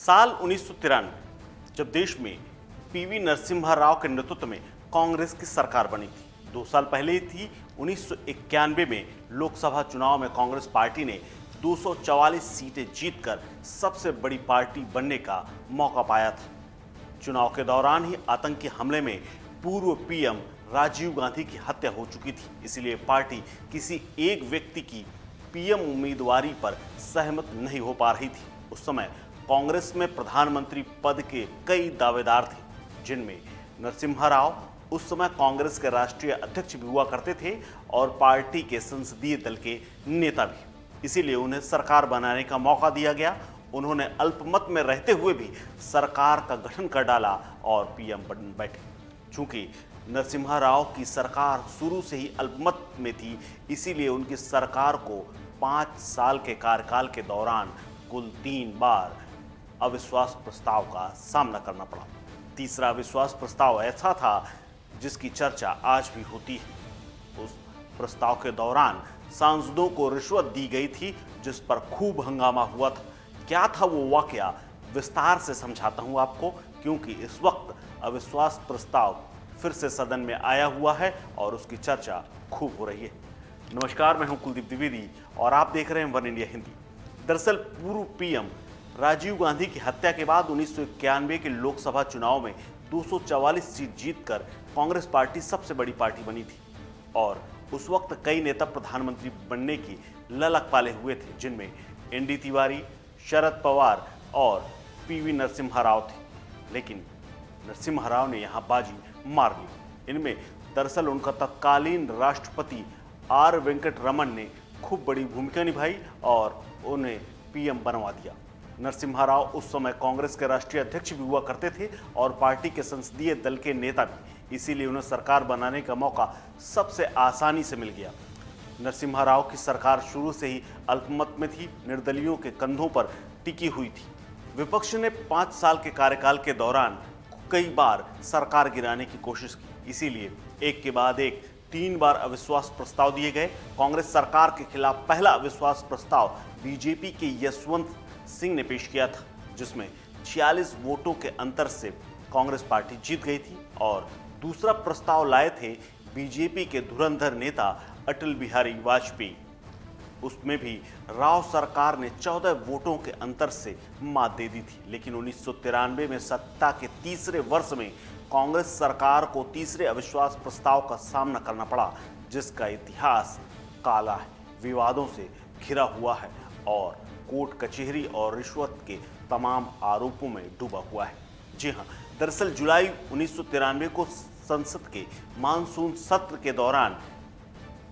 साल 1993 जब देश में पीवी नरसिम्हा राव के नेतृत्व में कांग्रेस की सरकार बनी थी। 2 साल पहले ही थी 1991 में लोकसभा चुनाव में कांग्रेस पार्टी ने 244 सीटें जीतकर सबसे बड़ी पार्टी बनने का मौका पाया था। चुनाव के दौरान ही आतंकी हमले में पूर्व पीएम राजीव गांधी की हत्या हो चुकी थी, इसलिए पार्टी किसी एक व्यक्ति की पीएम उम्मीदवारी पर सहमत नहीं हो पा रही थी। उस समय कांग्रेस में प्रधानमंत्री पद के कई दावेदार थे, जिनमें नरसिम्हा राव उस समय कांग्रेस के राष्ट्रीय अध्यक्ष भी हुआ करते थे और पार्टी के संसदीय दल के नेता भी। इसीलिए उन्हें सरकार बनाने का मौका दिया गया। उन्होंने अल्पमत में रहते हुए भी सरकार का गठन कर डाला और पीएम बन बैठे। चूंकि नरसिम्हा राव की सरकार शुरू से ही अल्पमत में थी, इसीलिए उनकी सरकार को 5 साल के कार्यकाल के दौरान कुल 3 बार अविश्वास प्रस्ताव का सामना करना पड़ा। तीसरा अविश्वास प्रस्ताव ऐसा था जिसकी चर्चा आज भी होती है। उस प्रस्ताव के दौरान सांसदों को रिश्वत दी गई थी, जिस पर खूब हंगामा हुआ था। क्या था वो वाकया, विस्तार से समझाता हूं आपको, क्योंकि इस वक्त अविश्वास प्रस्ताव फिर से सदन में आया हुआ है और उसकी चर्चा खूब हो रही है। नमस्कार, मैं हूं कुलदीप द्विवेदी और आप देख रहे हैं वन इंडिया हिंदी। दरअसल पूर्व पीएम राजीव गांधी की हत्या के बाद 1991 के लोकसभा चुनाव में 244 सीट जीतकर कांग्रेस पार्टी सबसे बड़ी पार्टी बनी थी और उस वक्त कई नेता प्रधानमंत्री बनने की ललक पाले हुए थे, जिनमें एनडी तिवारी, शरद पवार और पीवी नरसिम्हा राव थे। लेकिन नरसिम्हा राव ने यहां बाजी मार ली। इनमें दरअसल उनका तत्कालीन राष्ट्रपति आर वेंकटरमन ने खूब बड़ी भूमिका निभाई और उन्हें पीएम बनवा दिया। नरसिम्हा राव उस समय कांग्रेस के राष्ट्रीय अध्यक्ष भी हुआ करते थे और पार्टी के संसदीय दल के नेता भी, इसीलिए उन्हें सरकार बनाने का मौका सबसे आसानी से मिल गया। नरसिम्हा राव की सरकार शुरू से ही अल्पमत में थी, निर्दलियों के कंधों पर टिकी हुई थी। विपक्ष ने 5 साल के कार्यकाल के दौरान कई बार सरकार गिराने की कोशिश की, इसीलिए एक के बाद एक 3 बार अविश्वास प्रस्ताव दिए गए। कांग्रेस सरकार के खिलाफ पहला अविश्वास प्रस्ताव बीजेपी के यशवंत सिंह ने पेश किया था, जिसमें 46 वोटों के अंतर से कांग्रेस पार्टी जीत गई थी और दूसरा प्रस्ताव लाए थे बीजेपी के धुरंधर नेता अटल बिहारी वाजपेयी। उसमें भी राव सरकार ने 14 वोटों के अंतर से मात दे दी थी। लेकिन 1993 में सत्ता के तीसरे वर्ष में कांग्रेस सरकार को तीसरे अविश्वास प्रस्ताव का सामना करना पड़ा, जिसका इतिहास काला है, विवादों से घिरा हुआ है और कोर्ट कचहरी और रिश्वत के तमाम आरोपों में डूबा हुआ है। जी हां, दरअसल जुलाई 1993 को संसद के मानसून सत्र के दौरान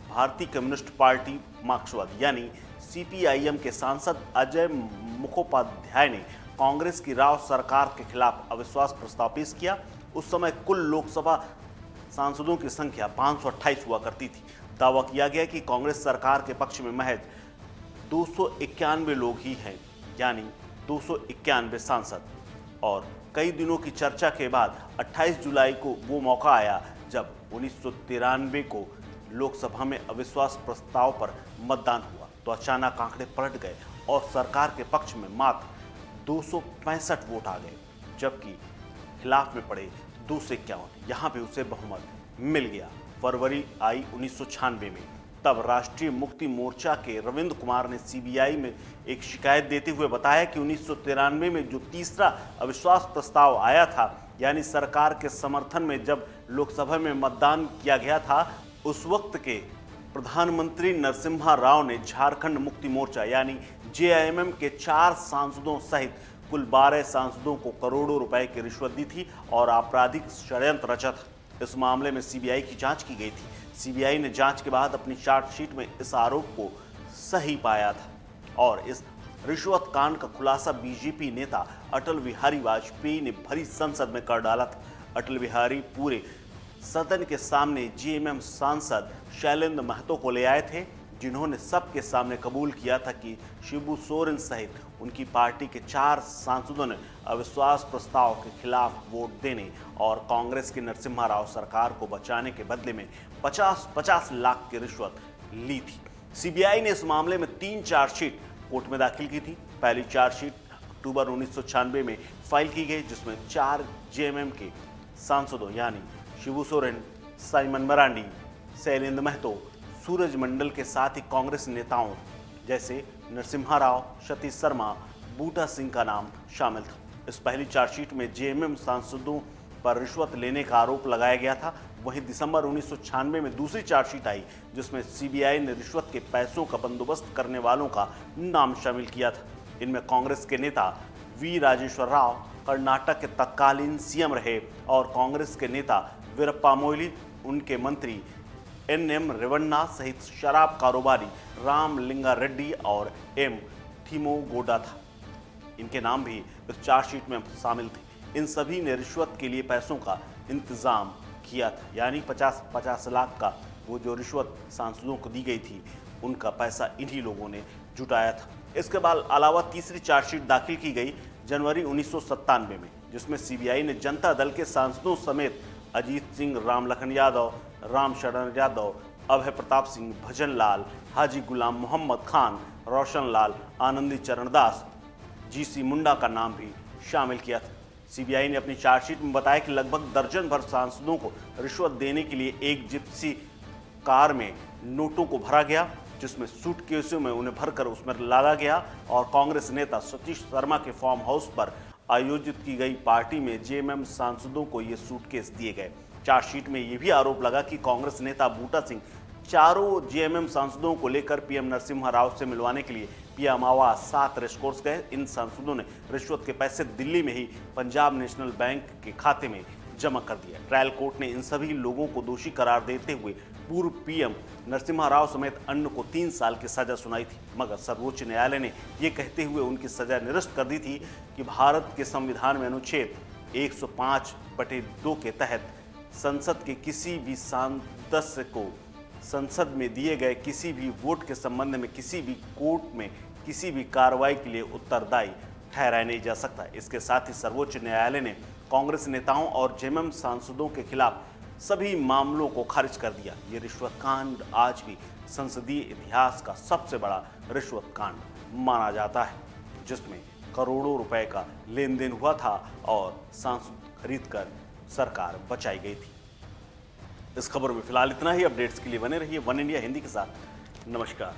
भारतीय कम्युनिस्ट पार्टी मार्क्सवादी यानी सीपीआईएम के सांसद अजय मुखोपाध्याय ने कांग्रेस की राव सरकार के खिलाफ अविश्वास प्रस्ताव पेश किया। उस समय कुल लोकसभा सांसदों की संख्या 528 हुआ करती थी। दावा किया गया कि कांग्रेस सरकार के पक्ष में महज 291 लोग ही हैं, यानी 291 सांसद। और कई दिनों की चर्चा के बाद 28 जुलाई को वो मौका आया जब 1993 को लोकसभा में अविश्वास प्रस्ताव पर मतदान हुआ तो अचानक आंकड़े पलट गए और सरकार के पक्ष में मात्र 265 वोट आ गए, जबकि खिलाफ में पड़े 251। यहाँ भी उसे बहुमत मिल गया। फरवरी आई 1996 में, तब राष्ट्रीय मुक्ति मोर्चा के रविंद्र कुमार ने सीबीआई में एक शिकायत देते हुए बताया कि 1993 में जो तीसरा अविश्वास प्रस्ताव आया था, यानी सरकार के समर्थन में जब लोकसभा में मतदान किया गया था, उस वक्त के प्रधानमंत्री नरसिम्हा राव ने झारखंड मुक्ति मोर्चा यानी जेएमएम के 4 सांसदों सहित कुल 12 सांसदों को करोड़ों रुपए की रिश्वत दी थी और आपराधिक षड्यंत्र रचा था। इस मामले में सीबीआई की जांच की गई थी। सीबीआई ने जांच के बाद अपनी चार्जशीट में इस आरोप को सही पाया था और इस रिश्वत कांड का खुलासा बीजेपी नेता अटल बिहारी वाजपेयी ने भरी संसद में कर डाला था। अटल बिहारी पूरे सदन के सामने जेएमएम सांसद शैलेंद्र महतो को ले आए थे, जिन्होंने सबके सामने कबूल किया था कि शिबू सोरेन सहित उनकी पार्टी के 4 सांसदों ने अविश्वास प्रस्ताव के खिलाफ वोट देने और कांग्रेस की नरसिम्हा राव सरकार को बचाने के बदले में 50-50 लाख की रिश्वत ली थी। सीबीआई ने इस मामले में 3 चार्जशीट कोर्ट में दाखिल की थी। पहली चार्जशीट अक्टूबर 1996 में फाइल की गई, जिसमें 4 जेएमएम के सांसदों यानी शिबू सोरेन, साइमन मरांडी, शैलेंद्र महतो, सूरज मंडल के साथ ही कांग्रेस नेताओं जैसे नरसिम्हा राव, सतीश शर्मा, बूटा सिंह का नाम शामिल था। इस पहली चार्जशीट में जेएमएम सांसदों पर रिश्वत लेने का आरोप लगाया गया था। वहीं दिसंबर 1996 में दूसरी चार्जशीट आई, जिसमें सीबीआई ने रिश्वत के पैसों का बंदोबस्त करने वालों का नाम शामिल किया था। इनमें कांग्रेस के नेता वी राजेश्वर राव, कर्नाटक के तत्कालीन सीएम रहे, और कांग्रेस के नेता वीरप्पा मोइली, उनके मंत्री एनएम रेवन्ना सहित शराब कारोबारी राम लिंगा रेड्डी और एम थीमोगोडा था। इनके नाम भी इस चार्जशीट में शामिल थे। इन सभी ने रिश्वत के लिए पैसों का इंतजाम किया था, यानी 50-50 लाख का वो जो रिश्वत सांसदों को दी गई थी, उनका पैसा इन्हीं लोगों ने जुटाया था। इसके बाद अलावा तीसरी चार्जशीट दाखिल की गई जनवरी 1997 में, जिसमें सीबीआई ने जनता दल के सांसदों समेत अजीत सिंह, राम लखन यादव, राम शरण यादव, अभय प्रताप सिंह, भजन लाल, हाजी गुलाम मोहम्मद खान, रोशन लाल, आनंदी चरणदास, जीसी मुंडा का नाम भी शामिल किया था। सीबीआई ने अपनी चार्जशीट में बताया कि लगभग दर्जन भर सांसदों को रिश्वत देने के लिए एक जिप्सी कार में नोटों को भरा गया, जिसमें सूटकेसों में उन्हें भरकर उसमें लादा गया, और कांग्रेस नेता सतीश शर्मा के फार्म हाउस पर आयोजित की गई पार्टी में जेएमएम सांसदों को ये सूटकेस दिए गए। चार्जशीट में यह भी आरोप लगा कि कांग्रेस नेता बूटा सिंह चारों जेएमएम सांसदों को लेकर पीएम नरसिम्हा राव से मिलवाने के लिए पीएम आवास 7 रेसकोर्स गए। इन सांसदों ने रिश्वत के पैसे दिल्ली में ही पंजाब नेशनल बैंक के खाते में जमा कर दिया। ट्रायल कोर्ट ने इन सभी लोगों को दोषी करार देते हुए पूर्व पीएम नरसिम्हा राव समेत अन्य को 3 साल की सजा सुनाई थी, मगर सर्वोच्च न्यायालय ने यह कहते हुए उनकी सजा निरस्त कर दी थी कि भारत के संविधान में अनुच्छेद 105/2 के तहत संसद के किसी भी सदस्य को संसद में दिए गए किसी भी वोट के संबंध में किसी भी कोर्ट में किसी भी कार्रवाई के लिए उत्तरदायी ठहराया नहीं जा सकता। इसके साथ ही सर्वोच्च न्यायालय ने कांग्रेस नेताओं और जेएमएम सांसदों के खिलाफ सभी मामलों को खारिज कर दिया। ये रिश्वत कांड आज भी संसदीय इतिहास का सबसे बड़ा रिश्वत कांड माना जाता है, जिसमें करोड़ों रुपए का लेन देन हुआ था और सांसद खरीदकर सरकार बचाई गई थी। इस खबर में फिलहाल इतना ही। अपडेट्स के लिए बने रहिए वन इंडिया हिंदी के साथ। नमस्कार।